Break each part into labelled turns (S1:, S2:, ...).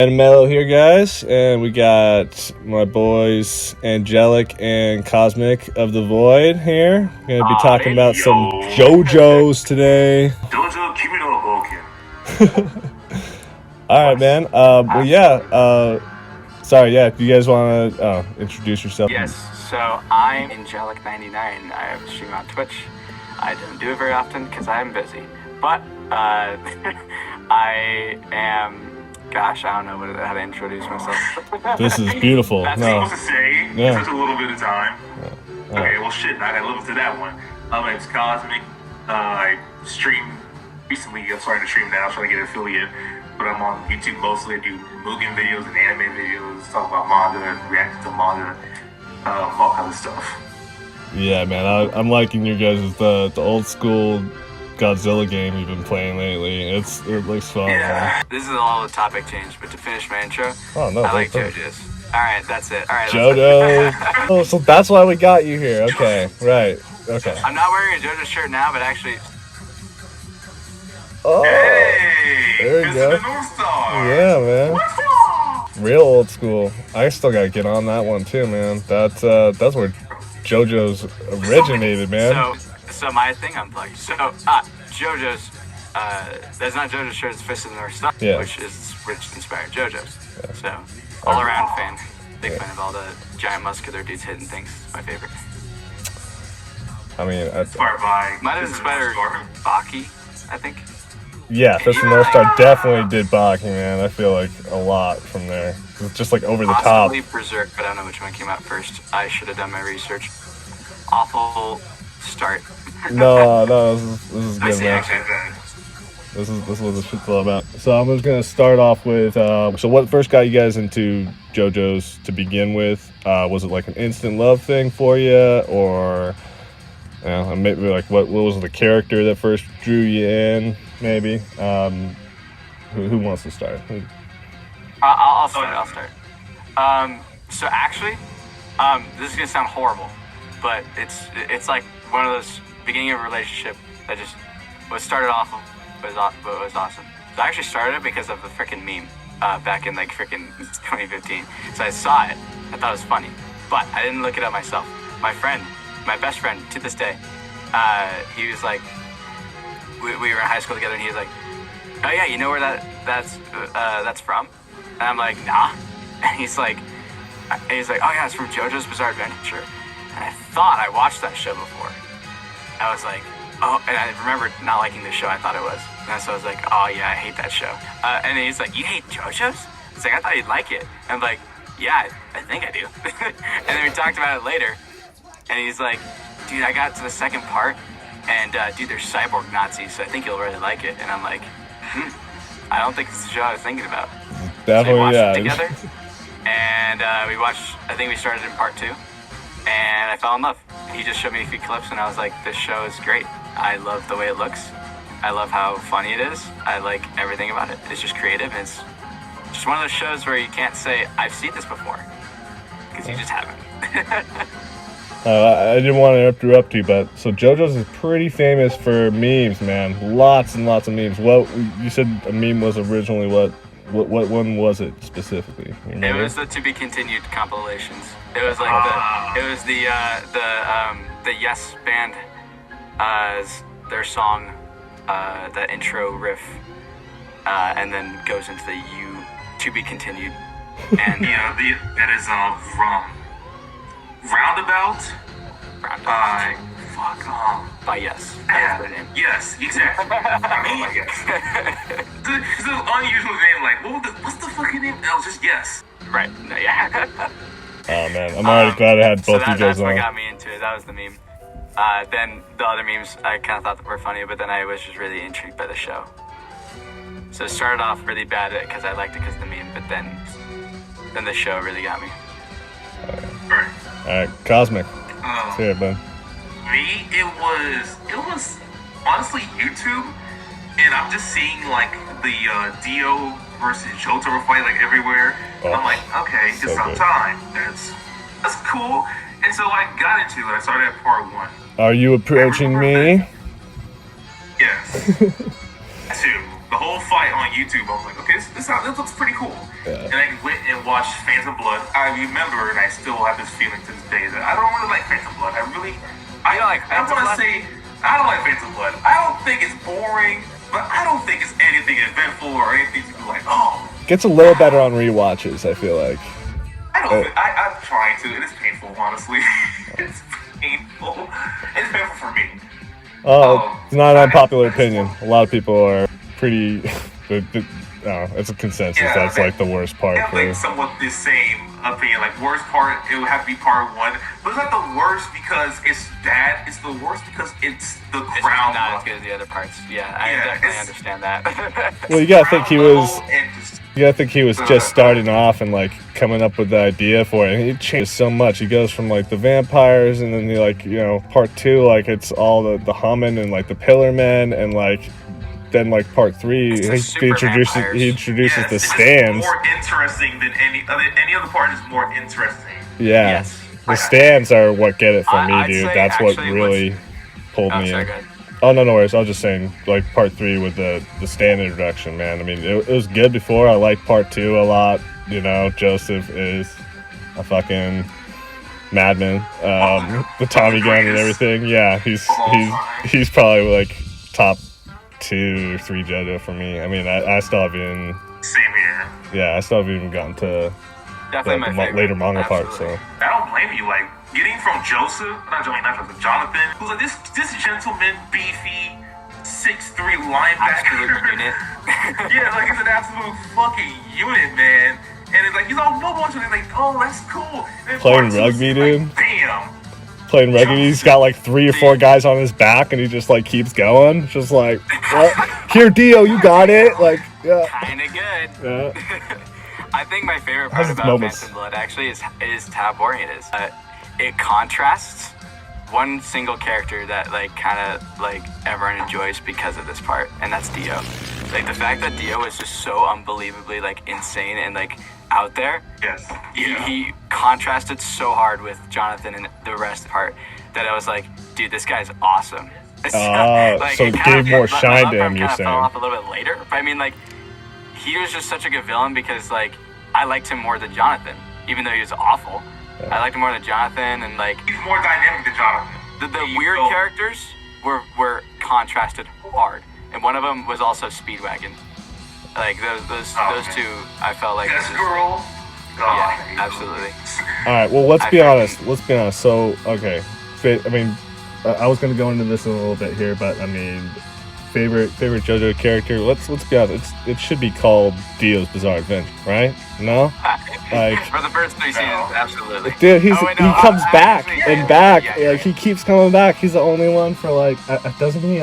S1: AniMellow here, guys, and we got my boys Angelec and Cozmic of the Void here. We're gonna be talking about some JoJos today.
S2: JoJo, keep it all
S1: All right, man. Well, yeah. Sorry, yeah. If you guys want to introduce yourself.
S3: Yes. So I'm Angelec99. I stream on Twitch. I don't do it very often because I'm busy, but I am. Gosh, I don't know how to introduce myself.
S1: This is beautiful.
S2: That's what I'm supposed to say.
S1: Yeah.
S2: Such a little bit of time.
S1: Yeah.
S2: Okay, well, shit, I gotta live up to that one. My name's Cozmic. I stream recently. I'm starting to stream now. I'm trying to get an affiliate, but I'm on YouTube mostly. I do Mugen videos and anime videos, talk about manga and react to manga, all kind of stuff.
S1: Yeah, man. I'm liking you guys' the old school Godzilla game you've been playing lately. It looks fun.
S3: Yeah.
S1: Man.
S3: This is all the topic change, but to finish my intro,
S1: oh, no,
S3: I like JoJo's. All right, that's it. All right,
S1: JoJo. Oh, so that's why we got you here. Okay, right. Okay.
S3: I'm not wearing a JoJo shirt now, but actually.
S1: Oh,
S2: hey,
S1: there you go.
S2: The North Star.
S1: Yeah, man. Real old school. I still gotta get on that one too, man. That's where JoJo's originated, man.
S3: So my thing unplugged. So JoJo's, that's not JoJo's shirt, it's Fist of the North Star,
S1: yeah.
S3: which is which inspired JoJo's. Yeah. So all around fan, big fan of all the giant muscular dudes hitting things. It's my favorite.
S1: I mean,
S3: might have inspired Baki, I think.
S1: Yeah, Fist of the North Star definitely did Baki, man. I feel like a lot from there. It's just like over the top.
S3: Possibly Berserk, but I don't know which one came out first. I should have done my research. Awful start.
S1: No, this is good, man. This is what this shit's all about. So I'm just gonna start off with so what first got you guys into JoJo's to begin with? Was it like an instant love thing for you, or maybe like what was the character that first drew you in? Maybe. Who wants to start?
S3: I'll start. So actually, this is gonna sound horrible, but it's like one of those beginning of a relationship that just what started off was awesome. So I actually started it because of the freaking meme back in like freaking 2015. So I saw it, I thought it was funny, but I didn't look it up myself. My best friend to this day, he was like, we were in high school together, and he was like, oh yeah, you know where that's from? And I'm like, nah. And he's like, oh yeah, it's from JoJo's Bizarre Adventure. And I thought I watched that show before. I was like, oh, and I remember not liking the show. I thought it was. And so I was like, oh yeah, I hate that show. And then he's like, you hate JoJo's? He's like, I thought you'd like it. And I'm like, yeah, I think I do. And then we talked about it later. And he's like, dude, I got to the second part, and dude, there's cyborg Nazis, so I think you'll really like it. And I'm like, I don't think it's the show I was thinking about.
S1: Definitely,
S3: so we watched
S1: yeah.
S3: it together, and I think we started in part 2, and I fell in love. He just showed me a few clips, and I was like, this show is great. I love the way it looks. I love how funny it is. I like everything about it. It's just creative, and it's just one of those shows where you can't say, I've seen this before, because you just haven't.
S1: I didn't want to interrupt you, but so JoJo's is pretty famous for memes, man. Lots and lots of memes. Well, you said a meme was originally what one was it specifically?
S3: It was the To Be Continued compilations. It was like the Yes Band, their song, that intro riff, and then goes into the To Be Continued. And
S2: that is from Roundabout by
S3: Yes.
S2: Yeah. Yes, exactly. Oh my God. It's an unusual name. Like, what's the fucking name? That was just Yes.
S3: Right. No, yeah.
S1: Oh man, I'm already glad I had both you guys
S3: that's
S1: on.
S3: what got me into it. That was the meme. Then the other memes I kind of thought were funny, but then I was just really intrigued by the show. So it started off really bad because I liked it because of the meme, but then the show really got me.
S1: Alright, Cozmic. Let's hear it, bud.
S2: Me, it was honestly YouTube, and I'm just seeing like the Dio versus JoJo fight like everywhere.
S1: Oh,
S2: I'm like, okay, it's
S1: so
S2: some time. That's cool. And so I got into it. I started at part 1.
S1: Are you approaching me?
S2: Yes. 2. the whole fight on YouTube. I was like, okay, this looks pretty cool.
S1: Yeah.
S2: And I went and watched Phantom Blood. I remember, and I still have this feeling to this day that I don't really like Phantom Blood. I don't like Phantom Blood. I don't think it's boring, but I don't think it's anything eventful or anything to be like, oh.
S1: Gets a little better on rewatches, I feel like.
S2: I'm trying to, and it's painful, honestly. It's painful. It's painful for me.
S1: It's not an unpopular opinion. A lot of people are pretty. It's a consensus.
S2: Yeah,
S1: that's like the worst part.
S2: I have like somewhat the same opinion. Like worst part, it would have to be part 1, but it's not the worst because it's bad. It's the worst because it's the crown.
S3: It's not as good as the other parts. Yeah, I definitely understand that.
S1: Well, you gotta think he was just starting off and like coming up with the idea for it. And he changed so much. He goes from like the vampires, and then he like part 2, like it's all the humming and like the pillar men, and like then like part 3 he introduces the stands.
S2: It's more interesting than any other part is more interesting.
S1: Yeah.
S3: Yes.
S1: The stands are what get it for me,
S3: I'd
S1: dude.
S3: say
S1: That's what
S3: actually
S1: really pulled me
S3: sorry,
S1: in.
S3: go ahead.
S1: Oh, no worries. I was just saying, like, part 3 with the stand introduction, man. I mean, it was good before. I liked part 2 a lot. Joseph is a fucking madman. The Tommy gun and everything. Yeah, he's probably, like, top 2 or 3 JoJo for me. I mean, I still haven't even...
S2: Same here.
S1: Yeah, I still haven't even gotten to the later manga part, so...
S2: I don't blame you, like, getting from Jonathan, who's like this gentleman, beefy, 6'3" linebacker.
S3: Unit.
S2: Yeah, like he's an absolute fucking unit, man. And it's like he's all mobile, and like, oh, that's cool.
S1: Playing rugby, dude.
S2: Like, damn.
S1: Playing rugby, he's got like 3 or 4 guys on his back, and he just like keeps going. Just like, here, Dio, you got it. Like, yeah.
S3: Kinda good.
S1: Yeah.
S3: I think my favorite part about Phantom Blood actually is how boring it is. It contrasts one single character that like kind of like everyone enjoys because of this part, and that's Dio. Like the fact that Dio is just so unbelievably like insane and like out there.
S2: Yes.
S3: He contrasted so hard with Jonathan and the rest of the part that I was like, dude, this guy's awesome.
S1: So it gave more shine to him, you're saying.
S3: Fell off a little bit later, but I mean, like, he was just such a good villain because like I liked him more than Jonathan, even though he was awful. I liked him more than Jonathan, and like
S2: he's more dynamic than Jonathan.
S3: The weird characters were contrasted hard, and one of them was also Speedwagon. Like those two, I felt like
S2: this girl. God,
S3: yeah, absolutely.
S1: All right, well, let's be honest. So, okay, I mean, I was gonna go into this in a little bit here, but I mean, favorite JoJo character. Let's be honest. It should be called Dio's Bizarre Adventure, right? No, like
S3: for the first 3 seasons, absolutely.
S1: Dude, he comes back and back. Like he keeps coming back. He's the only one for like, doesn't he?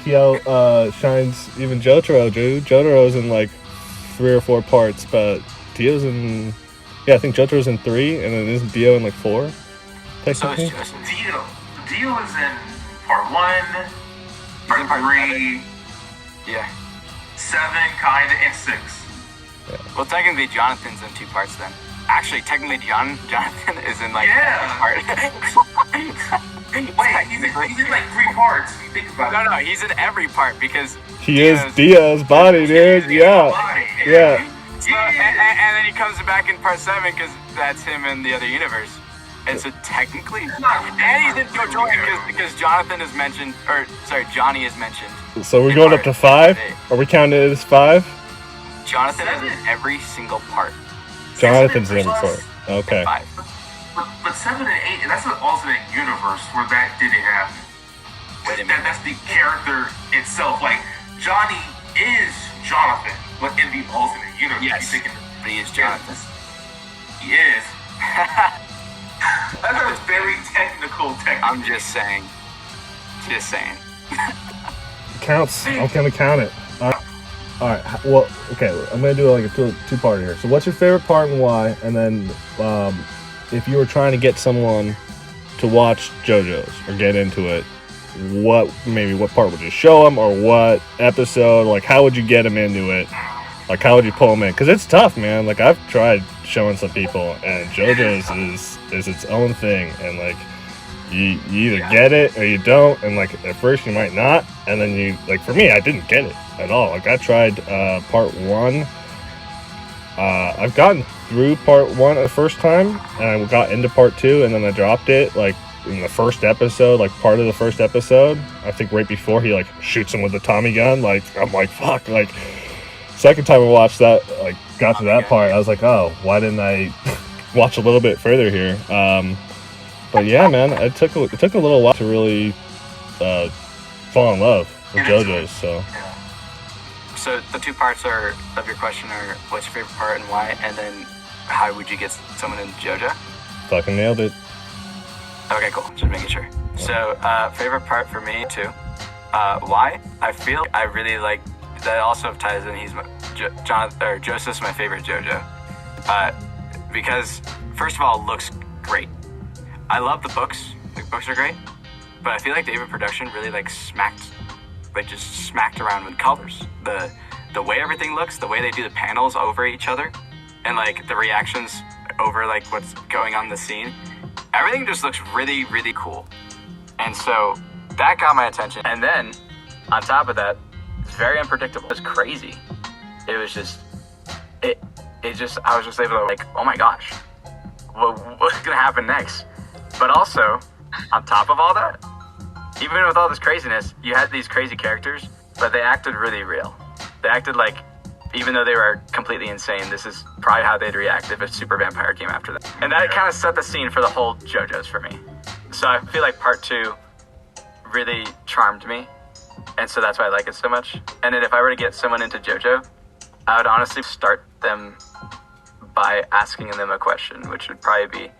S1: He shines even JoJo. Dude, JoJo's in like 3 or 4 parts, but Dio's in. Yeah, I think JoJo's in 3, and then isn't Dio in like 4? Technically.
S2: So it's Dio is in part 1. Part 3,
S3: yeah,
S2: 7, kinda, and 6.
S1: Yeah.
S3: Well, technically, Jonathan's in 2 parts then. Actually, technically, Jonathan is in like part.
S2: Wait, he's in like 3 parts. If you think about it.
S3: No, he's in every part because
S1: he is Dio's body, dude. Yeah.
S3: So, and then he comes back in part 7 because that's him in the other universe. And so technically, and he's in JoJo because Jonathan is mentioned, Johnny is mentioned.
S1: So we're going up to 5? Are we counting it as 5?
S3: Jonathan is in every single part.
S1: Jonathan's in every part. Okay.
S3: 5.
S2: But 7 and 8, that's an alternate universe where that didn't happen.
S3: Wait a minute.
S2: That's the character itself. Like, Johnny is Jonathan, but in the alternate universe.
S3: Yes, but he is Jonathan.
S2: He is. That's a very technical.
S3: I'm just saying.
S1: Counts. I'm gonna count it. All right. Well, okay. I'm gonna do like a 2-part here. So, what's your favorite part and why? And then, if you were trying to get someone to watch JoJo's or get into it, what part would you show them, or what episode? Like, how would you get them into it? Like, how would you pull them in? Because it's tough, man. Like, I've tried showing some people, and JoJo's is its own thing, and like, you either get it or you don't, and like at first you might not, and then you like for me, I didn't get it at all. Like I tried part 1. I've gotten through part 1 the first time, and I got into part 2, and then I dropped it like in the first episode, like part of the first episode. I think right before he like shoots him with the Tommy gun. Like I'm like fuck. Like second time I watched that, like got to that part, I was like, oh, why didn't I watch a little bit further here? But yeah, man, it took a little while to really fall in love with JoJo's.
S3: So the 2 parts of your question are what's your favorite part and why, and then how would you get someone into JoJo?
S1: Fucking nailed it.
S3: Okay, cool. Just making sure. So favorite part for me too. Why? I feel I really like that. Also ties in. He's Joseph's my favorite JoJo. Because first of all, it looks great. I love the books. The books are great, but I feel like David Production really just smacked around with colors. The way everything looks, the way they do the panels over each other, and like the reactions over like what's going on in the scene, everything just looks really, really cool. And so that got my attention. And then on top of that, it's very unpredictable. It was crazy. It was just, I was just able to like, oh my gosh, what's gonna happen next? But also, on top of all that, even with all this craziness, you had these crazy characters, but they acted really real. They acted like, even though they were completely insane, this is probably how they'd react if a super vampire came after them. And that kind of set the scene for the whole JoJo's for me. So I feel like part 2 really charmed me, and so that's why I like it so much. And then if I were to get someone into JoJo, I would honestly start them by asking them a question, which would probably be,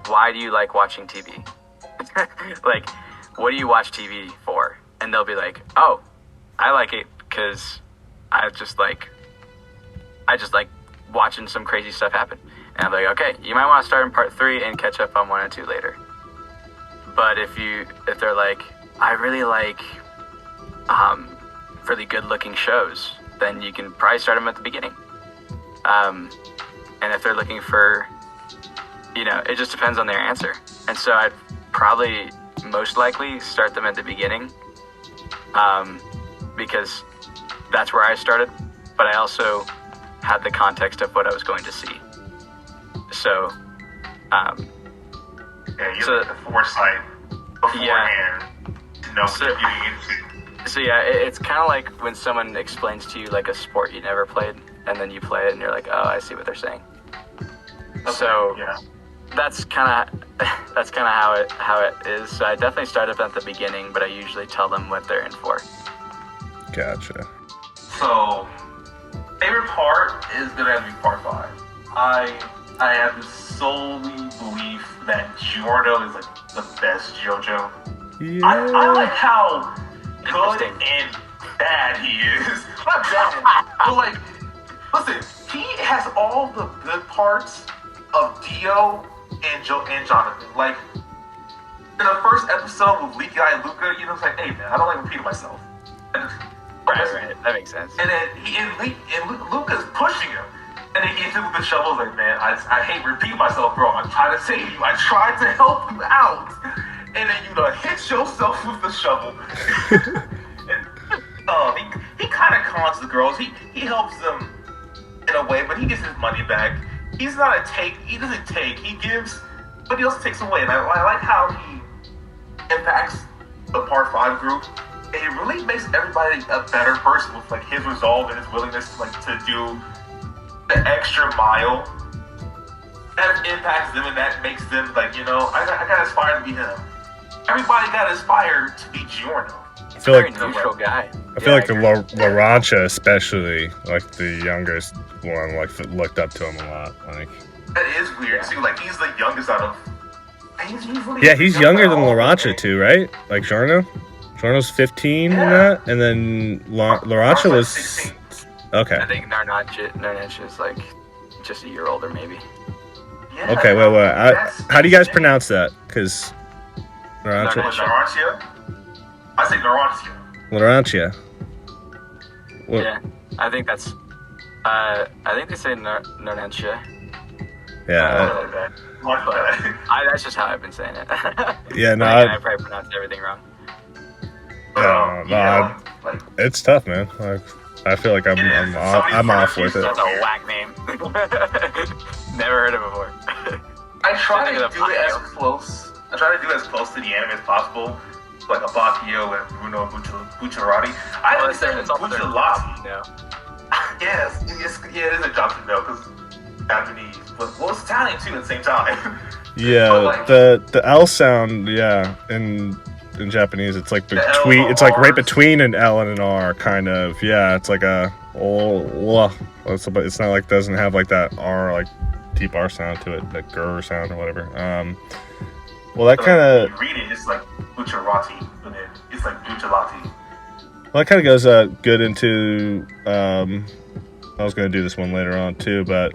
S3: why do you like watching TV? Like, what do you watch TV for? And they'll be like, oh, I like it because I just like watching some crazy stuff happen. And I'm like, okay, you might want to start in part 3 and catch up on 1 and 2 later. But if they're like, I really like really good looking shows, then you can probably start them at the beginning. And if they're looking for, it just depends on their answer. And so I'd probably most likely start them at the beginning, because that's where I started, but I also had the context of what I was going to see. So,
S2: you had the foresight beforehand to know what you're getting into.
S3: So yeah, it's kind of like when someone explains to you like a sport you never played, and then you play it and you're like, oh, I see what they're saying. Okay, so that's kind of how it is. So I definitely start up at the beginning, but I usually tell them what they're in for.
S1: Gotcha.
S2: So, favorite part is gonna have to be part 5. I have this solely belief that JoJo is like the best JoJo.
S1: Yeah.
S2: I like how good and bad he is. Not bad, but like, listen, he has all the good parts of Dio and Jonathan. Like, in the first episode with Leaky Eye and Luca, it's like, hey man, I don't like repeating myself.
S3: Right, that makes sense.
S2: And then Luca's pushing him. And then he hits him with the shovel, like, man, I hate repeating myself, bro. I'm trying to save you. I tried to help you out. And then you hit yourself with the shovel. And, he kind of cons the girls. He helps them in a way, but he gets his money back. He's not a take. He doesn't take. He gives, but he also takes away. And I like how he impacts the part 5 group. And he really makes everybody a better person with like his resolve and his willingness to do the extra mile. That impacts them, and that makes them like, I got aspired to be him. Everybody got aspired to be Giorno.
S1: I feel like
S3: neutral guy.
S1: I feel like the Larancha, especially, like the youngest one, like looked up to him a lot. Like
S2: that is weird too. Like he's the youngest out of.
S1: He's younger than Larancha too, right? Like Giorno. Giorno's 15 in that, and then Larancha was
S2: 16.
S1: Okay.
S3: I think Narnacha is like just a year older, maybe.
S2: Yeah,
S1: okay, wait. How do you guys pronounce that? Because Larancha.
S2: I say Larancha.
S1: Larancha.
S3: Yeah, I think that's. I think they say Narnacha.
S1: Yeah.
S3: That's just how I've been saying it.
S1: Yeah, no,
S3: I probably pronounced everything wrong.
S1: It's tough, man. Like, I feel like I'm off with it.
S3: That's a whack name. Never heard of it before.
S2: I try to do it as close. I try to do as close to the anime as possible, like Abakio and Bruno Bucciarati. I understand Bucciarati.
S3: No.
S2: Yes, it is a job to know because Japanese, but it's Italian too at the same time.
S1: Yeah,
S2: like,
S1: the L sound, in Japanese, it's like between, it's like right between an L and an R, kind of. Yeah, it's like a it's not like, doesn't have like that R, like deep R sound to it, that grr sound or whatever. Well, that kind of,
S2: you read it, it's like Bucciarati, but then it's like Bucciarati.
S1: well, that kind of goes good into. I was going to do this one later on too, but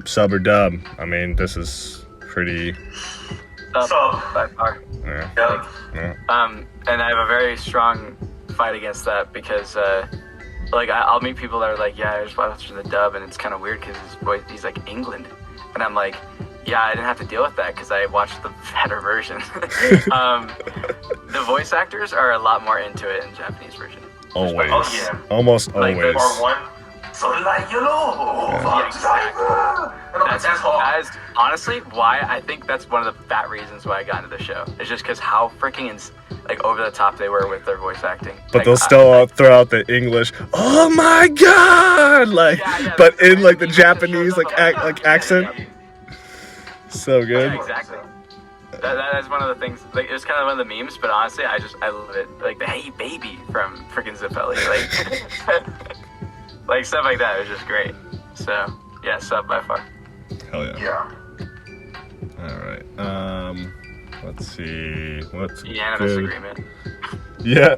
S1: sub or dub. I mean, this is pretty.
S3: Sub by far.
S1: Yeah.
S3: And I have a very strong fight against that because, like, I'll meet people that are like, yeah, I just watched the dub, and it's kind of weird because he's like England, and I'm like, yeah, I didn't have to deal with that because I watched the better version. The voice actors are a lot more into it in Japanese version.
S1: Always.
S2: Oh, yeah.
S1: Almost
S3: Like,
S1: always.
S2: Part one. So like,
S3: Exactly. That is honestly why I think that's one of the fat reasons why I got into the show. It's just because how freaking like over the top they were with their voice acting.
S1: But
S3: like,
S1: they'll still throw out the English. Oh my god! Like, but in like the Japanese like accent. So good.
S3: Yeah, exactly. That is one of the things. Like, it was kind of one of the memes, but honestly, I love it. Like the "Hey Baby" from freaking Zappelli, like. Like, stuff like that was just great. So, yeah, sub by far.
S1: Hell yeah.
S2: Yeah.
S1: All right. Let's see. What's
S3: Unanimous
S1: good?
S3: agreement.
S1: Yeah.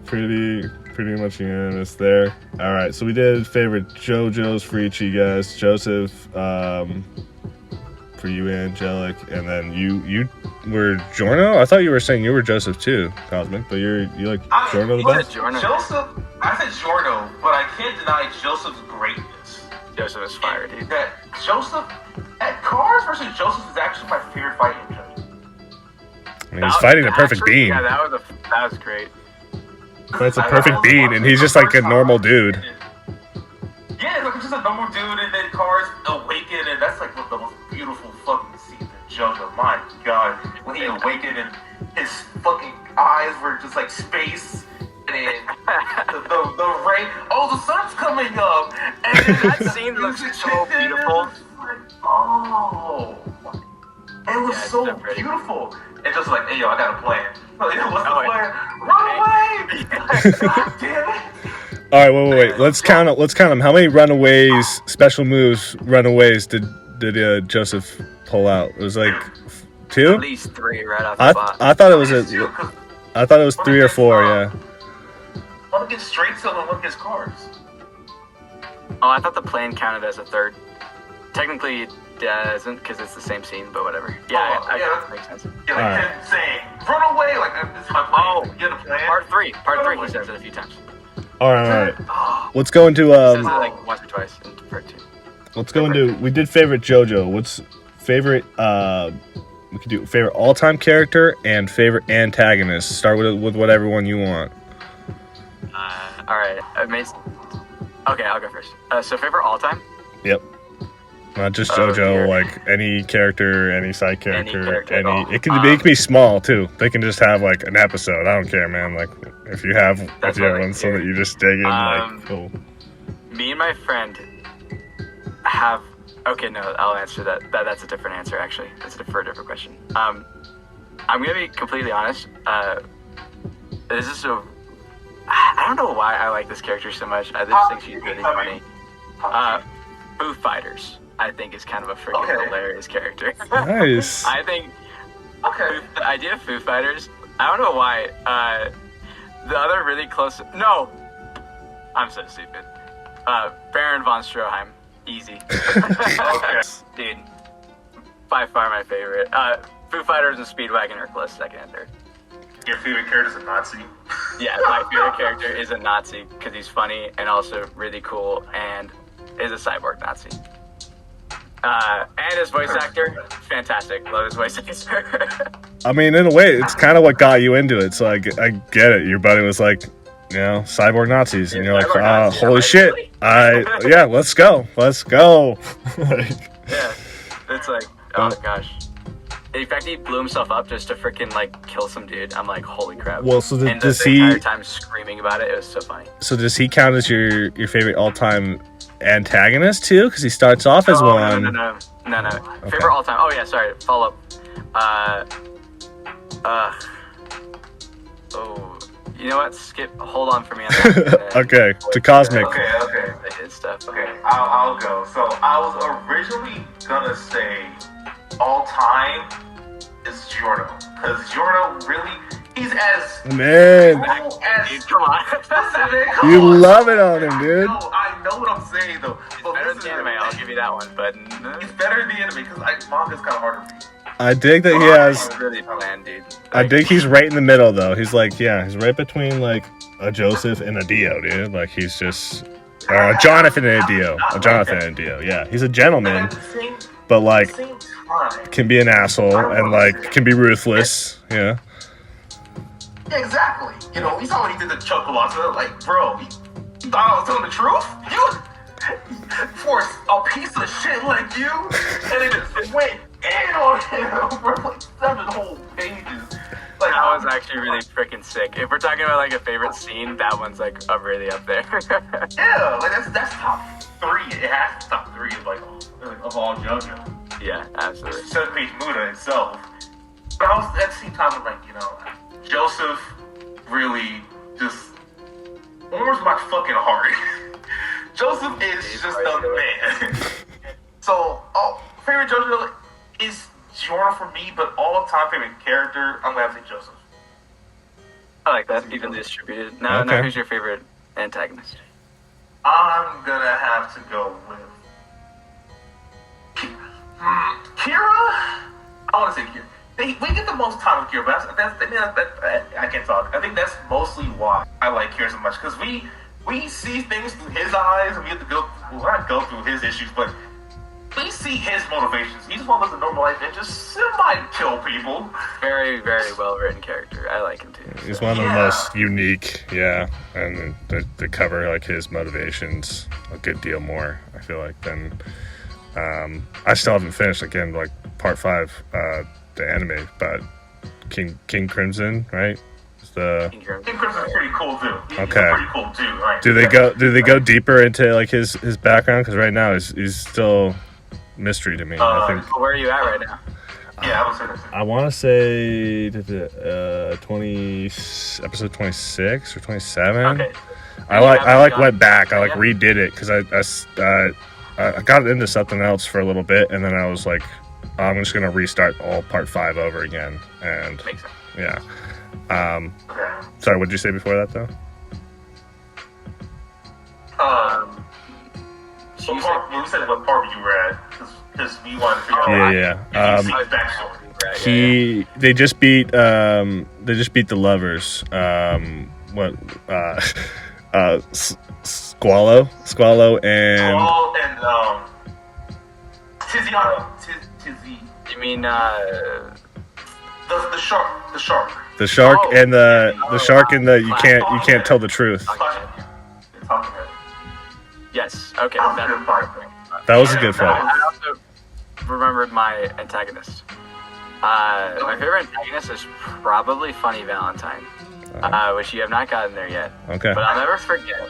S1: Pretty much unanimous there. All right. So we did favorite JoJo's for each of you guys. Joseph, for you, Angelec, and then you were Giorno. I thought you were saying you were Joseph too, Cozmic, but you like Giorno the best.
S2: Joseph. I said Giorno, but I can't deny Joseph's greatness.
S3: Joseph is fire, dude.
S2: That Joseph at Cars versus Joseph is actually my favorite fight in JoJo.
S1: I mean, he's fighting a perfect being.
S3: Yeah, that was great.
S1: Fights a perfect being, and he's just like a normal dude.
S2: Yeah, like just a normal dude, and then Cars awaken, and that's like one of the most beautiful fucking scenes in JoJo. My God, when he awakened and his fucking eyes were just like space. And the rain. Oh, the sun's coming up. And
S3: that scene looks so beautiful.
S2: Oh, it was so beautiful. And just like, hey, yo, I got a plan. What's the plan? Run away! God damn it!
S1: All right, wait. Let's count them. How many runaways, special moves, runaways did Joseph pull out? It was like 2.
S3: At least 3 right off the bat.
S1: I thought it was 3 or 4. Yeah.
S2: One gets straight to and one gets Cars.
S3: Oh, I thought the plane counted as a 3rd. Technically, it doesn't because it's the same scene, but whatever. Yeah, that makes sense.
S2: Yeah, like him saying, "Run away!" Like this is my plan.
S3: Oh,
S2: you have a plan.
S3: Part 3. He says it a few times.
S1: All right. Let's go into
S3: He says it like once or twice in part 2.
S1: Let's go into. We did favorite JoJo. What's favorite? We could do favorite all-time character and favorite antagonist. Start with whatever one you want.
S3: All right. Okay, I'll go first. So favorite all time?
S1: Yep. Not just JoJo, like any character, any side character, it can be small too. They can just have like an episode. I don't care, man. Like if you have one, so that you just dig in. Like, cool.
S3: Me and my friend have. Okay, no, I'll answer that. That's a different answer, actually. That's for a different question. I'm gonna be completely honest. This is I don't know why I like this character so much. I just think she's really funny. Foo Fighters, I think, is kind of a freaking hilarious character.
S1: Nice.
S3: I think the idea of Foo Fighters, I don't know why. The other really close... No! I'm so stupid. Baron von Stroheim. Easy. Dude, by far my favorite. Foo Fighters and Speedwagon are close second and third.
S2: Your favorite character is a Nazi?
S3: Yeah, my favorite character is a Nazi because he's funny and also really cool and is a cyborg Nazi. And his voice actor, fantastic. Love his voice actor.
S1: I mean, in a way, it's kind of what got you into it. So I get it. Your buddy was like, you know, cyborg Nazis, and you're like,
S3: Nazis.
S1: holy
S3: Like,
S1: shit!
S3: really?
S1: Yeah, let's go.
S3: Yeah, it's like, oh gosh. In fact, he blew himself up just to freaking like kill some dude. I'm like, holy crap.
S1: Well, so
S3: and
S1: does
S3: the
S1: he?
S3: entire time screaming about it, it was so funny.
S1: So does he count as your favorite all-time antagonist too? Because he starts off as one.
S3: No. Favorite all time. Oh yeah, sorry. Follow up. Oh, you know what? Skip. Hold on for me on that.
S1: Okay, to Cozmic.
S2: Okay.
S3: His stuff.
S2: Okay, I'll go. So I was originally gonna say all time is JoJo, because JoJo really, he's as
S1: Man,
S2: cool as
S3: Dude, come on.
S1: you love it on him, dude.
S2: I know what I'm saying though. But
S3: Better than the anime, I'll give you that one. But
S2: It's better than the anime because manga's kind of hard to read.
S1: I dig that he has.
S3: it's really bland, dude.
S1: I dig he's right in the middle though. He's like, yeah, he's right between like a Joseph and a Dio, dude. Like he's just a Jonathan and a Dio. A Jonathan and a Dio. Yeah, he's a gentleman, but like can be an asshole and like can be ruthless. Yeah.
S2: Exactly. You know, we saw when he did the chocolate. So like, bro, you thought I was telling the truth? You forced a piece of shit like you, and it just went in on him for like 7 whole pages. Like,
S3: That was actually really freaking sick. If we're talking about like a favorite scene, that one's like really up there.
S2: yeah, like that's top 3. It has to top 3 of like of all JoJo.
S3: Yeah, absolutely.
S2: Specifically Miura itself. But I was at the same time I'm like, you know, Joseph really just warms my fucking heart. Joseph is just a man. So, favorite JoJo is JoJo for me, but all-time favorite character, I'm gonna have to say Joseph.
S3: I like that, evenly distributed. Now,
S1: Okay.
S3: who's your favorite antagonist?
S2: I'm gonna have to go with Kira. I want to say Kira. We get the most time with Kira, but I can't talk. I think that's mostly why I like Kira so much, because we see things through his eyes, and we have to not go through his issues, but we see his motivations. He just wants to live a normal life and just semi-kill people.
S3: Very, very well written character. I like him too.
S1: He's one of the most unique, yeah, and they cover like his motivations a good deal more. I feel like than I still haven't finished again like part 5, the anime, but King Crimson, right?
S2: King Crimson's pretty cool too. He's
S1: Okay.
S2: a pretty cool dude, right?
S1: Do they go deeper into like his background? Because right now he's still mystery to me. I think.
S3: Where are you at right now?
S2: Yeah, I was saying.
S1: I want to say 20 episode 26 or 27.
S3: Okay.
S1: I went back. I redid it because I got into something else for a little bit, and then I was like, I'm just gonna restart all part 5 over again. And
S3: Makes sense.
S1: yeah.
S2: Okay.
S1: Sorry, what did you say before that though?
S2: What part? You said what part you were at? Because we wanted to figure out.
S1: Yeah.
S2: His backstory.
S1: They just beat the lovers. Squallow and
S2: Tiziano.
S3: You mean
S2: The shark.
S1: the shark
S3: Oh,
S1: and the shark and the you
S2: Black
S1: can't tell the truth.
S3: yes? Okay.
S2: That was a good fight.
S1: That was a good fight.
S3: I also remembered my antagonist. My favorite antagonist is probably Funny Valentine, which you have not gotten there yet.
S1: Okay.
S3: But I'll never forget.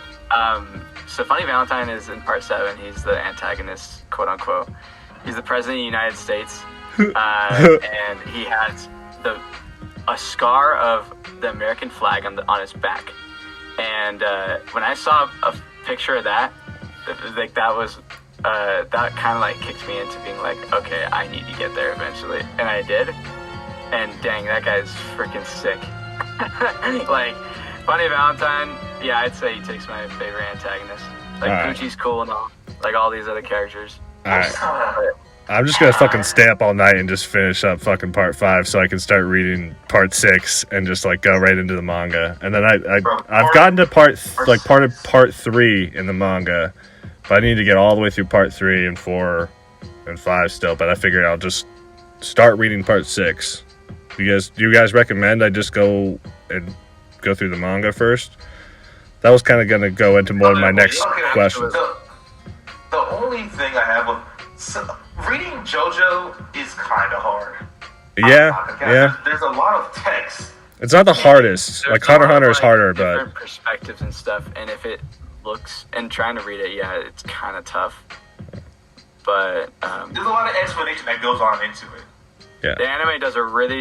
S3: So Funny Valentine is in part 7. He's the antagonist, quote unquote. He's the president of the United States, and he has a scar of the American flag on his back. And when I saw a picture of that, like that was that kind of like kicked me into being like, okay, I need to get there eventually, and I did. And dang, that guy's freaking sick. Like Funny Valentine, yeah, I'd say he takes my favorite antagonist. Like
S1: Alright.
S3: Poochie's cool and all, like all these other characters.
S1: All right. I'm just gonna fucking stay up all night and just finish up fucking part 5 so I can start reading part 6 and just like go right into the manga. And then I've gotten to part of part 3 in the manga, but I need to get all the way through part 3 and 4 and 5 still, but I figured I'll just start reading part 6. Do you guys recommend I just go through the manga first? That was kind of going to go into more of my next question.
S2: The only thing I have with reading JoJo is kind of hard.
S1: Yeah.
S2: There's a lot of text.
S1: It's not the hardest. Like Hunter x Hunter is harder, but
S3: different perspectives and stuff. And if it looks and trying to read it, yeah, it's kind of tough. But
S2: there's a lot of explanation that goes on into it.
S1: Yeah.
S3: The anime does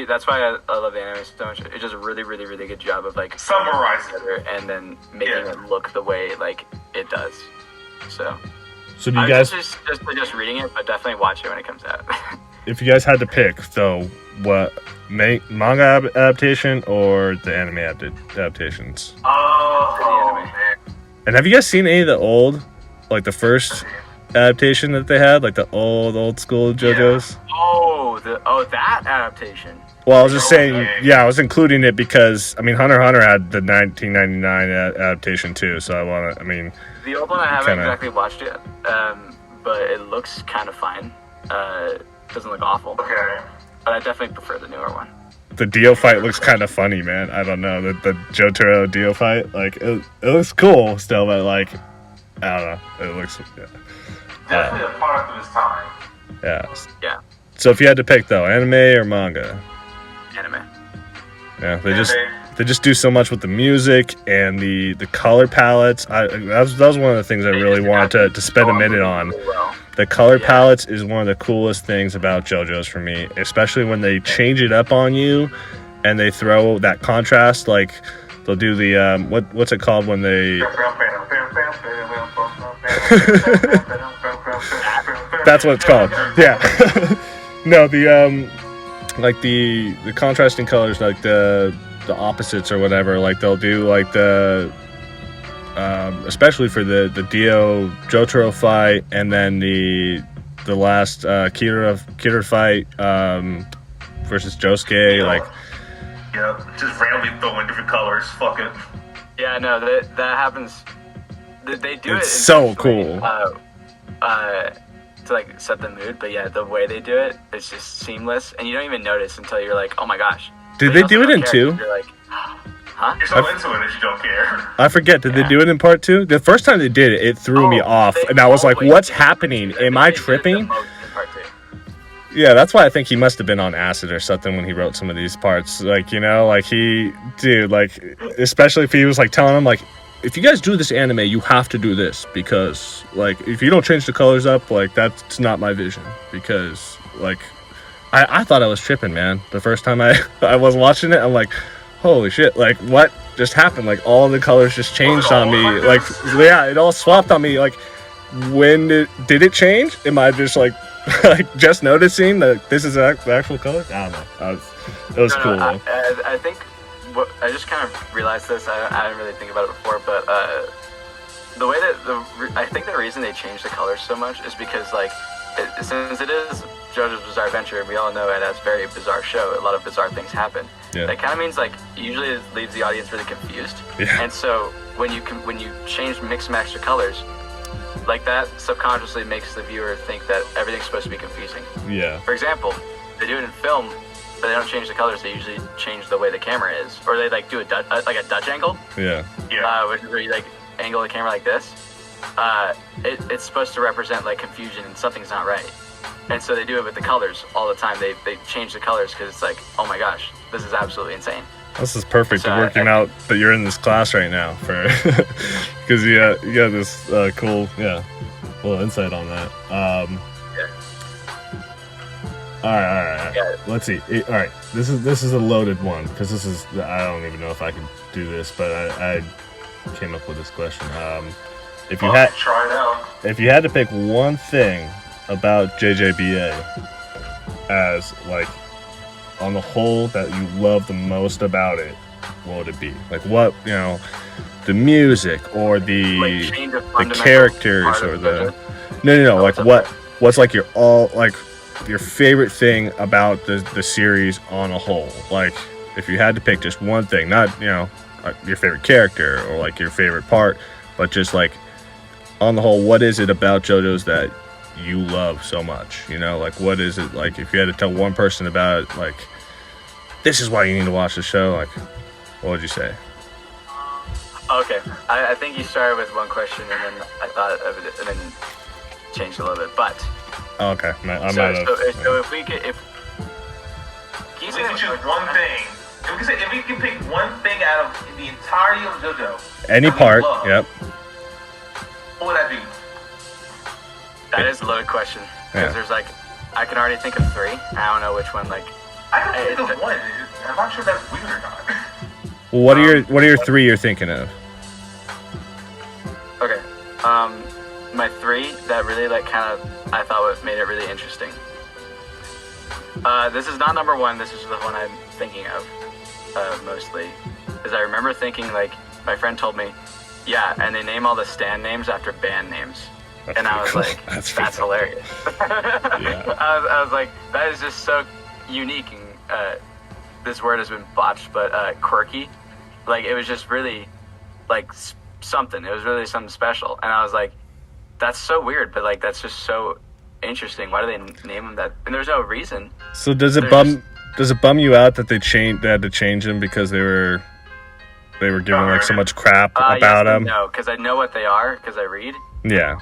S3: that's why I love the anime so much. It does a really, really, really good job of like
S2: summarizing
S3: it and then making it look the way like it does. So
S1: do you guys
S3: just reading it, but definitely watch it when it comes out.
S1: If you guys had to pick, though, what manga adaptation or the anime adaptations?
S2: Oh, man.
S1: And have you guys seen any of the old, like the first adaptation that they had, like the old school JoJo's?
S3: That adaptation.
S1: Well, I was just saying, I was including it because Hunter x Hunter had the 1999 adaptation too. So
S3: the old one I haven't exactly watched yet, but it looks kind of fine. Doesn't look awful.
S2: Okay.
S3: But I definitely prefer the newer one.
S1: The Dio fight looks kind of funny, man. I don't know, the JoJo Dio fight, like it looks cool still, but like I don't know, it looks
S2: definitely a product of its time.
S3: Yeah.
S1: So if you had to pick though, anime or manga?
S3: Anime.
S1: Yeah, they just do so much with the music and the color palettes. That was one of the things I really wanted to spend a minute on. The color palettes is one of the coolest things about JoJo's for me, especially when they change it up on you and they throw that contrast. Like they'll do the what's it called when they? That's what it's called. Yeah. No, the like the contrasting colors, like the opposites or whatever. Like they'll do like the especially for the Dio JoJo fight, and then the last Kira fight versus Josuke,
S2: just randomly throw in different colors. Fuck it.
S3: Yeah, no, that happens. They do
S1: it's so cool.
S3: To like set the mood, but yeah, the way they do it is just seamless, and you don't even notice until you're like, oh my gosh.
S1: Did they do it in 2?
S3: You're like, huh?
S2: You're so into it that you don't care.
S1: I forget. Did they do it in part 2? The first time they did it, it threw me off, and I was like, "What's happening? Am I tripping?" Yeah, that's why I think he must have been on acid or something when he wrote some of these parts. Like, especially if he was like telling them like, if you guys do this anime, you have to do this because like if you don't change the colors up, like that's not my vision. Because like I thought I was tripping, man. The first time I was watching it, I'm like, holy shit, like what just happened? Like all the colors just changed on me. Like it all swapped on me. Like when did it change? Am I just like like just noticing that this is the actual color? I don't know. It was cool.
S3: I think I just kind of realized this. I didn't really think about it before, but the way that I think the reason they changed the colors so much is because like since it is JoJo's Bizarre Adventure, and we all know it has a very bizarre show. A lot of bizarre things happen. Yeah. That kind of means like usually it leaves the audience really confused. Yeah. And so when you change mix and match the colors, like that subconsciously makes the viewer think that everything's supposed to be confusing.
S1: Yeah.
S3: For example, they do it in film, but they don't change the colors. They usually change the way the camera is, or they like do a Dutch angle.
S1: Yeah.
S3: Where you like angle the camera like this. It's supposed to represent like confusion and something's not right. And so they do it with the colors all the time. They change the colors because it's like, oh my gosh, this is absolutely insane.
S1: This is perfect. So, working out that you're in this class right now for because you got this cool little insight on that. All right. Yeah. Let's see. All right, this is a loaded one because I don't even know if I can do this, but I came up with this question. If you had to pick one thing about JJBA as like on the whole that you love the most about it, what would it be? Like what, the music or the characters or the no like what's like your favorite thing about the series on a whole? Like if you had to pick just one thing, not your favorite character or like your favorite part, but just like on the whole, what is it about JoJo's that you love so much? You know, like, what is it, like, if you had to tell one person about it, like, this is why you need to watch the show, like, what would you say?
S3: Okay, I think you started with one question, and then I thought of it, and then changed a little bit, but...
S1: Oh, okay,
S3: So if we could... If
S2: you can choose one thing. If we can pick one thing out of the entirety of JoJo.
S1: Any part, yep.
S2: What would that be?
S3: That is a loaded question. Because there's like, I can already think of 3. I don't know which one, like...
S2: I can think of one. I'm not sure if that's weird or not.
S1: Well, what are your 3 you're thinking of?
S3: Okay. My 3 that really, like, kind of, I thought what made it really interesting. This is not number 1. This is the one I'm thinking of. Mostly, because I remember thinking, like, my friend told me, yeah, and they name all the stand names after band names. And I was cool. Like, that's hilarious. Yeah. I was like, that is just so unique, and this word has been botched, but quirky. Like, it was just really, like, something. It was really something special. And I was like, that's so weird, but, like, that's just so interesting. Why do they name them that? And there's no reason.
S1: So does it bum you out that they had to change them because they were giving like so much crap about them?
S3: No, because I know what they are because I read.
S1: Yeah.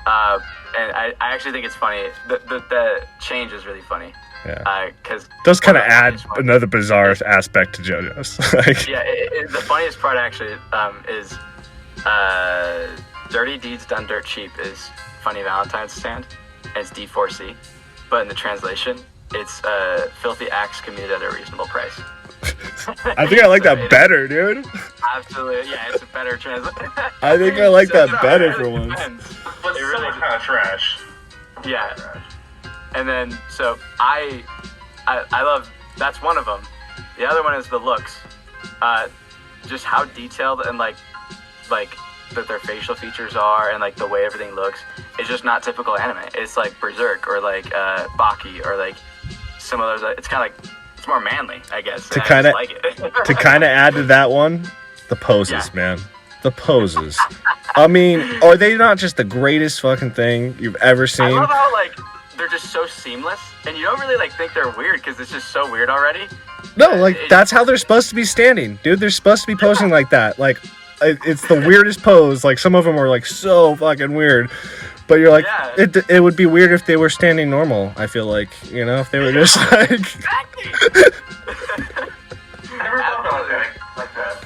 S3: And I actually think it's funny. The change is really funny.
S1: Yeah.
S3: Because
S1: does kind of add another bizarre aspect to JoJo's. Like,
S3: yeah. The funniest part actually is Dirty Deeds Done Dirt Cheap is Funny Valentine's Stand. And it's D4C, but in the translation, it's filthy acts committed at a reasonable price.
S1: I think I like that better, dude.
S3: Absolutely, yeah, it's a better translation.
S1: I think I like that better for once.
S2: But it's really kind of trash.
S3: Yeah, and then so I love, that's one of them. The other one is the looks, just how detailed and like that their facial features are and like the way everything looks. It's just not typical anime. It's like Berserk or like Baki or like some of those. It's kind of like, it's more manly, I guess.
S1: To kind of add to that one, the poses, man. The poses. I mean, are they not just the greatest fucking thing you've ever seen?
S3: I love how like they're just so seamless, and you don't really like think they're weird because it's just so weird already.
S1: No, like that's how they're supposed to be standing, dude. They're supposed to be posing like that. Like, it's the weirdest pose. Like, some of them are like so fucking weird. But you're like, it would be weird if they were standing normal. I feel like, you know, if they were just like.
S3: Exactly.
S2: I never thought about it like that.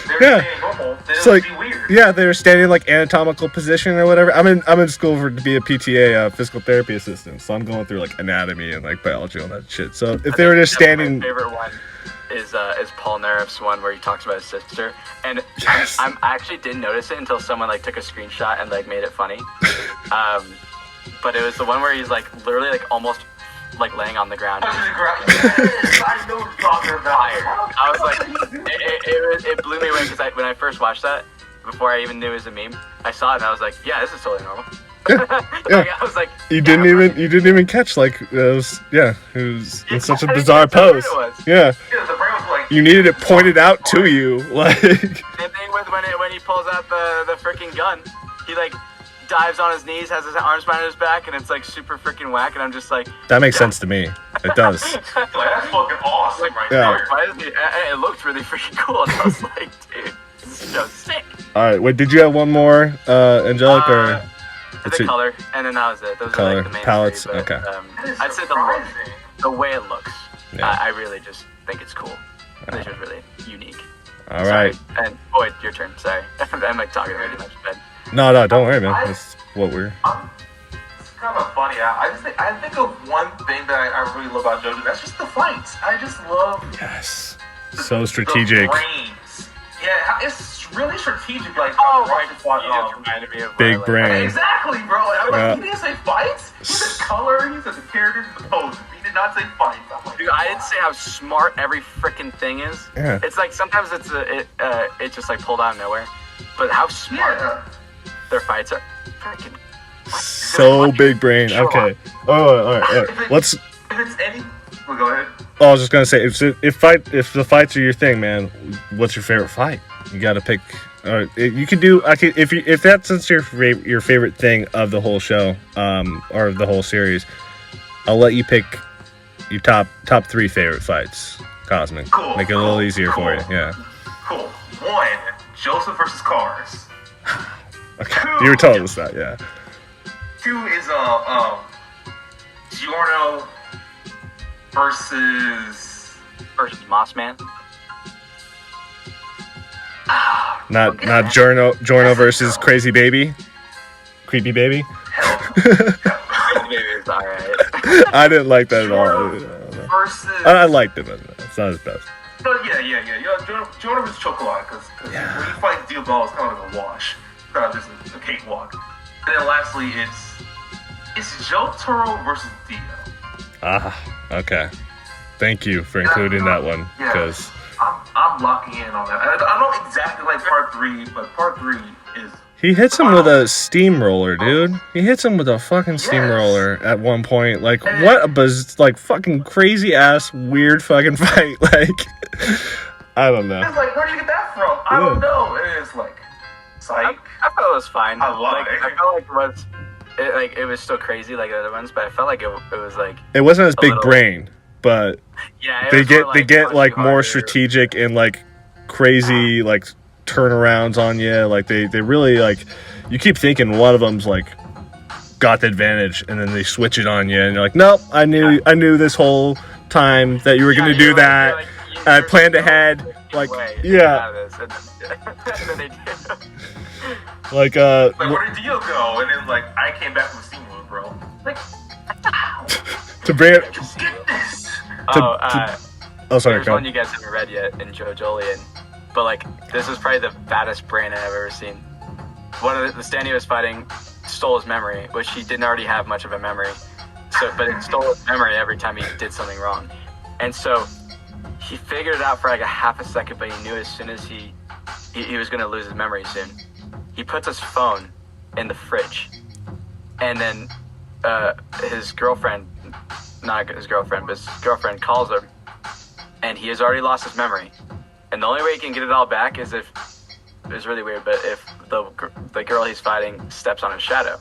S2: They were standing normal. Then it would be weird.
S1: Yeah, they were standing like anatomical position or whatever. I'm in school to be a PTA, physical therapy assistant. So I'm going through like anatomy and like biology and all that shit. So if they were just standing.
S3: My favorite one is Paul Neref's one where he talks about his sister, and I actually didn't notice it until someone like took a screenshot and like made it funny. But it was the one where he's like literally like almost like laying on the ground.
S2: Yes, I know what you're talking about.
S3: I was like, it blew me away because when I first watched that, before I even knew it was a meme, I saw it and I was like, yeah, this is totally normal.
S1: Yeah.
S3: Like, I was like,
S1: you didn't even catch like it was in such a bizarre pose. Yeah.
S2: The brain was like,
S1: you needed it pointed out to you, like.
S3: Same thing with when he pulls out the freaking gun, he like dives on his knees, has his arms behind his back, and it's like super freaking whack, and I'm just like.
S1: That makes sense to me. It does.
S2: Like, that's fucking awesome, like, right there.
S3: It looked really freaking cool, and I was like, dude, this is so sick.
S1: All right, wait, did you have one more, Angelec, or?
S3: The color, and then that was it. Those
S1: color,
S3: are like the main
S1: palettes,
S3: three, but,
S1: okay.
S3: I'd say the way it looks. Yeah. I really just think it's cool. It's just really unique.
S1: All right.
S3: And Boyd, your turn. Sorry, I'm like talking way too much. But
S1: no, don't worry, man. That's what we're.
S2: It's kind of funny. I think of one thing that I really love about JoJo. That's just the fights. I just love.
S1: Yes. So strategic.
S2: The brains. Yeah, it's really strategic. Like,
S3: you just reminded me of
S1: big brain.
S2: Exactly, bro. I'm like, he didn't say fights. He said color. He said the characters and the poses. He did not say fights. I'm like,
S3: dude, I didn't say how smart every freaking thing is.
S1: Yeah.
S3: It's like sometimes it's just like pulled out of nowhere, but how smart their fights are. Freaking.
S1: So big brain. Okay. Oh, all right. Let's.
S2: If it's any. Well, go ahead.
S1: Oh, I was just gonna say, if the fights are your thing, man, what's your favorite fight? You gotta pick You could do. If that's your favorite thing of the whole show, or the whole series, I'll let you pick your top 3 favorite fights. Cozmic.
S2: Cool.
S1: Make it a little easier for you. Yeah.
S2: Cool. 1, Joseph versus Cars.
S1: Okay.
S2: 2,
S1: You were telling us that, yeah.
S2: 2 is Giorno versus
S3: Mossman.
S1: Not Giorno versus Crazy Baby, Creepy Baby.
S3: Crazy Baby is alright.
S1: I didn't like that at all.
S2: Versus.
S1: I liked it, but it's not his best.
S2: But yeah. Giorno versus Chocolate, because when you fight Dio Ball, it's kind of like a wash, kind of just a cakewalk. And then lastly, it's JoJo versus Dio.
S1: Okay. Thank you for including that one, because
S2: I'm locking in on that. I don't exactly like part 3, but part 3 is.
S1: he hits him with a steamroller, dude. He hits him with a fucking steamroller at one point. Like, what a fucking crazy ass weird fucking fight. Like, I don't know.
S2: It's like, where'd you get that from? I don't know. And it's like, psych.
S3: I felt it was fine.
S2: I love it.
S3: I felt like it was still crazy like the other ones, but I felt like it was like
S1: It wasn't as big brain, but
S3: yeah.
S1: they get like more strategic and like crazy like turnarounds on you. Like they really like, you keep thinking one of them's like got the advantage, and then they switch it on you, and you're like, nope, I knew this whole time that you were gonna do that. I planned ahead. Like, yeah.
S3: And then they do.
S1: Like
S2: where did Dio go? And then like, I came back from steamroller, bro. Like,
S1: to bring it.
S2: Just get this.
S1: Oh, sorry.
S3: There's one you guys haven't read yet in JoJolian, but like, this is probably the fattest brain I've ever seen. One of the stand he was fighting stole his memory, which he didn't already have much of a memory. But it stole his memory every time he did something wrong. And so he figured it out for like a half a second, but he knew as soon as he was going to lose his memory soon. He puts his phone in the fridge, and then his girlfriend, not his girlfriend, but his girlfriend calls him, and he has already lost his memory. And the only way he can get it all back is if, it's really weird, but if the girl he's fighting steps on his shadow.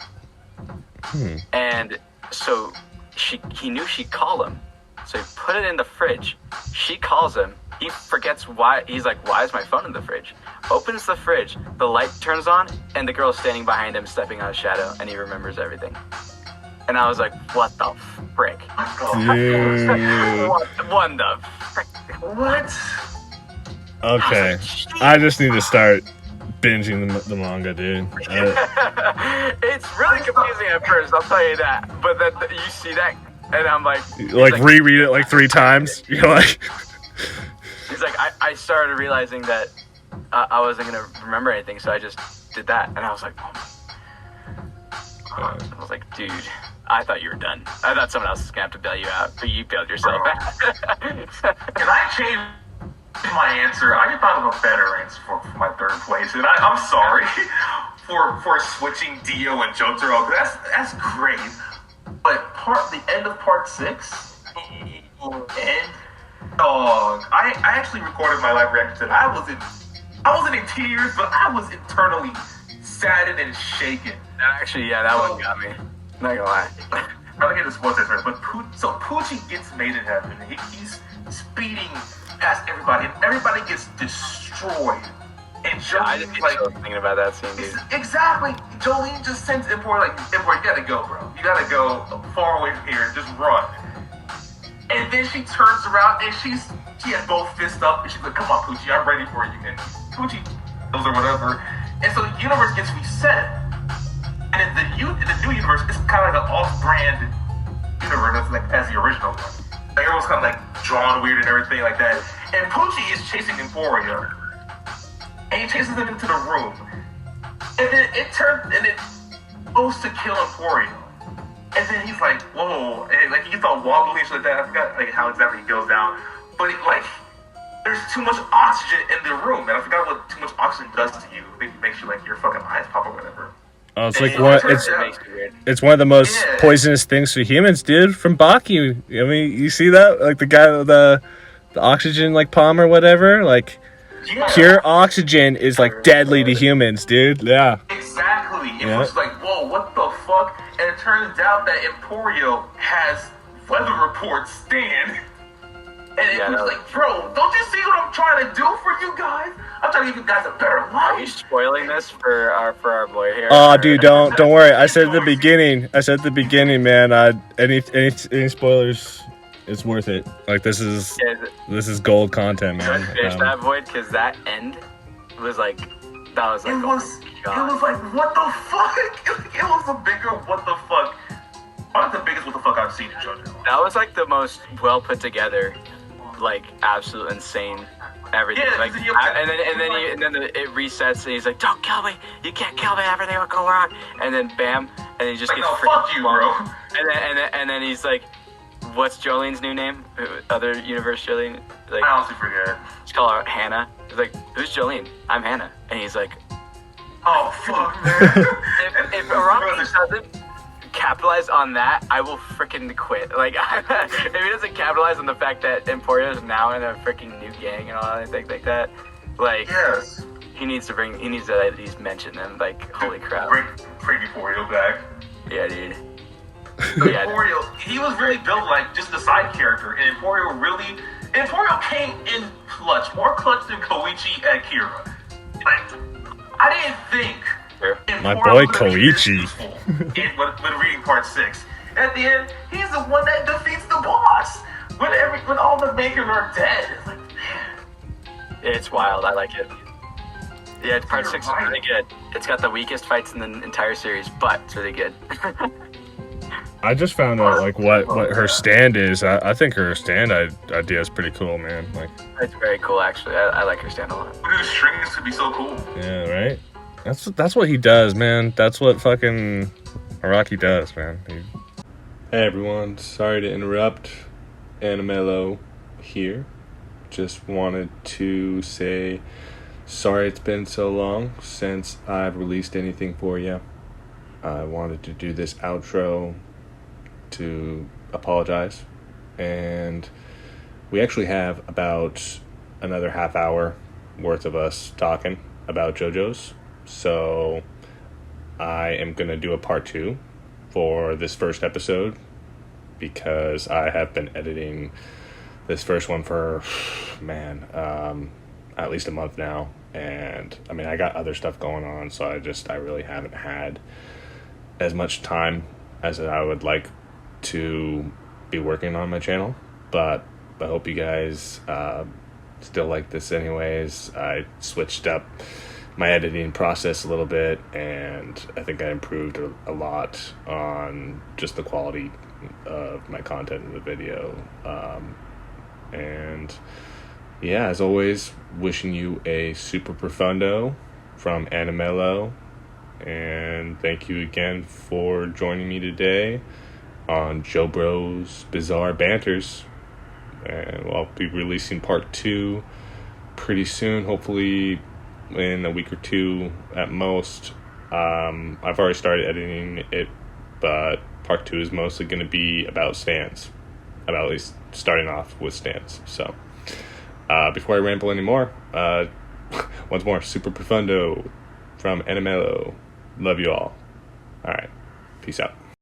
S3: And so he knew she'd call him. So he put it in the fridge. She calls him. He forgets why. He's like, why is my phone in the fridge? Opens the fridge. The light turns on, and the girl's standing behind him, stepping on his shadow, and he remembers everything. And I was like, what the frick? What the frick?
S2: What?
S1: Okay. I just need to start binging the manga, dude.
S3: It's really confusing at first, I'll tell you that. But then you see that, and I'm like...
S1: reread it like 3 times? You're like...
S3: He's like, I started realizing that I wasn't going to remember anything, so I just did that. And I was like, I was like, dude, I thought you were done. I thought someone else was going to have to bail you out, but you bailed yourself out.
S2: Can I change my answer? I just thought of a better answer for my 3rd place, and I'm sorry for switching Dio and JoJo. That's great, but the end of part 6, and I actually recorded my live reaction to it. I wasn't in tears, but I was internally saddened and shaken.
S3: That one got me. Not gonna lie.
S2: I don't get the sports expert, but Poochie gets made in heaven. He's speeding past everybody, and everybody gets destroyed. And Jolene's
S3: thinking about that scene, dude.
S2: Exactly. Jolene just sends Ippo like, Ippo, you gotta go, bro. You gotta go far away from here. Just run. And then she turns around and she has both fists up, and she's like, come on, Poochie, I'm ready for you. And Poochie goes or whatever. And so the universe gets reset. And in the new universe, it's kind of like an off-brand universe as the original one. Like, everyone's kind of like drawn weird and everything like that. And Poochie is chasing Emporio. And he chases him into the room. And then it goes to kill Emporio. And then he's like, whoa, and like he gets all wobbly and shit like that. I forgot like how exactly he goes down. But there's too much oxygen in the room, and I forgot what too much oxygen does to you. It makes you like your fucking eyes pop or whatever.
S1: Oh, it's like what? It's one of the most poisonous things for humans, dude. From Baki, I mean, you see that? Like the guy with the oxygen like palm or whatever. Like,
S2: Yeah.
S1: Pure oxygen is like deadly to humans, dude. Yeah.
S2: Exactly. It
S1: Yeah.
S2: was like, whoa, what the fuck? And it turns out that Emporio has weather report Stan. And it was like, bro, don't you see what I'm trying to do for you guys? I'm trying to give you guys a better life.
S3: Are you spoiling this for our boy here?
S1: Oh, dude, don't worry. I said at the beginning, man. Any spoilers, it's worth it. Like this is gold content, man.
S3: Finish that, Void, because that end was like, that was like,
S2: It was like, what the fuck? It was the bigger what the fuck. Probably the biggest what the fuck I've seen in JoJo.
S3: that was like the most well put together, like absolute insane everything.
S2: Yeah,
S3: like, and then it resets and he's like, don't kill me, you can't kill me, everything will go wrong. And then bam, and he just
S2: Like,
S3: gets
S2: no,
S3: freaking
S2: fuck you, bro.
S3: And then he's like, what's Jolene's new name? Other universe Jolene? Like,
S2: I honestly forget.
S3: let's call her Hannah. He's like, who's Jolene? I'm Hannah. And he's like,
S2: Oh fuck, man.
S3: if Araki doesn't capitalize on that, I will freaking quit. Like, if he doesn't capitalize on the fact that Emporio is now in a freaking new gang and all that things like that, like,
S2: Yes.
S3: he needs to at least mention them. Like, holy crap.
S2: Bring Emporio back.
S3: Yeah, dude. Yeah.
S2: Emporio, he was really built like just a side character, and Emporio came in clutch, more clutch than Koichi and Kira. Like, I didn't think
S1: My
S2: Emporio
S1: boy
S2: was gonna be this
S1: Koichi.
S2: useful when reading part 6. At the end, he's the one that defeats the boss when all the makers are dead. It's like, man,
S3: It's wild. I like it. Yeah, part 6 is really good. It's got the weakest fights in the entire series, but it's really good.
S1: I just found out like what her stand is. I think her stand idea is pretty cool, man. Like,
S3: It's very cool, actually. I like her stand a lot.
S2: the strings could be so cool.
S1: yeah, right. That's what he does, man. That's what fucking Araki does, man. Hey everyone, sorry to interrupt. AniMellow here. Just wanted to say sorry it's been so long since I've released anything for you. I wanted to do this outro to apologize, and we actually have about another half hour worth of us talking about JoJo's, so I am going to do a part 2 for this first episode because I have been editing this first one for at least a month now, and I mean I got other stuff going on, so I really haven't had as much time as I would like to be working on my channel, but I hope you guys still like this anyways. I switched up my editing process a little bit, and I think I improved a lot on just the quality of my content in the video. And yeah, as always, wishing you a super profundo from AniMellow, and thank you again for joining me today on JoBros Bizarre Banters. And I'll be releasing part 2 pretty soon, hopefully in a week or 2 at most. I've already started editing it, but part 2 is mostly going to be about stands, about at least starting off with stands. So before I ramble anymore, once more, super profundo from AniMellow. Love you all. All right, peace out.